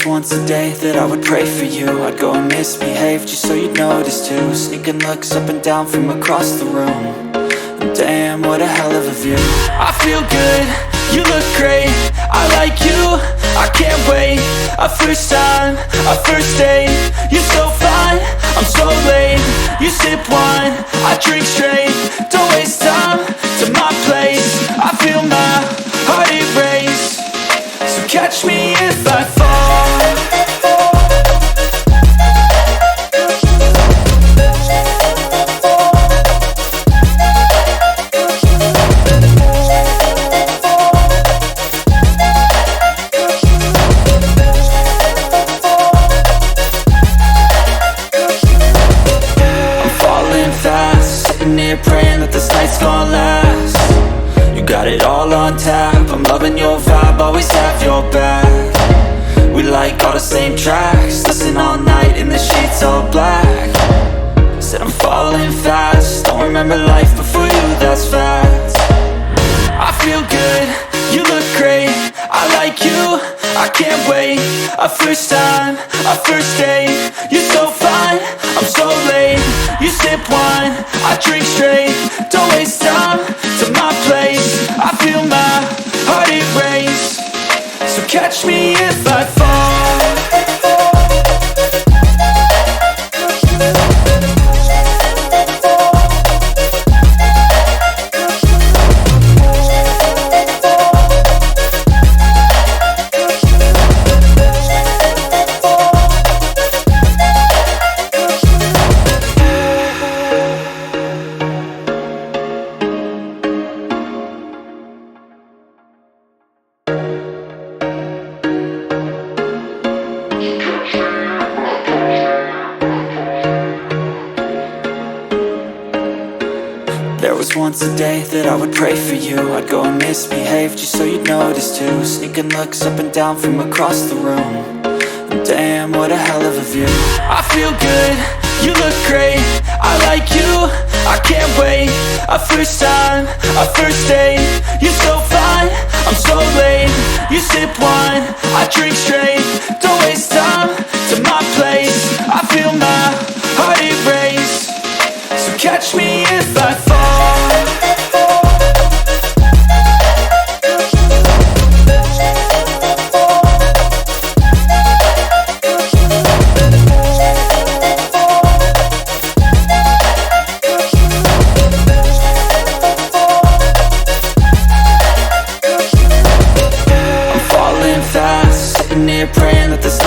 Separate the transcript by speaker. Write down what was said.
Speaker 1: once a day that I would pray for you. I'd go and misbehave just so you'd notice too. Sneaking looks up and down from across the room. And damn, what a hell of a view. I feel good, you look great, I like you, I can't wait. A first time, a first date, you're so fine, I'm so late. You sip wine, I drink straight. Don't waste time to my place. I feel my heart erase. So catch me if I fall. Praying that this night's gonna last. You got it all on tap, I'm loving your vibe, always have your back. We like all the same tracks, listen all night in the sheets all black. Said I'm falling fast, don't remember life before you, that's facts. I feel good, you look great, I like you, I can't wait. A first time, a first date, you're so fine, I'm so late. You sip wine, I drink straight. Don't waste time to my place. I feel my heart erase. So catch me if I fall. There was once a day that I would pray for you. I'd go and misbehave just so you'd notice too. Sneaking looks up and down from across the room. And damn, what a hell of a view. I feel good, you look great, I like you, I can't wait. A first time, a first date, you're so fine, I'm so late. You sip wine, I drink straight. Don't waste time to my place. I feel my heart erase. So catch me if I fall. I'm falling fast, sitting here praying that this night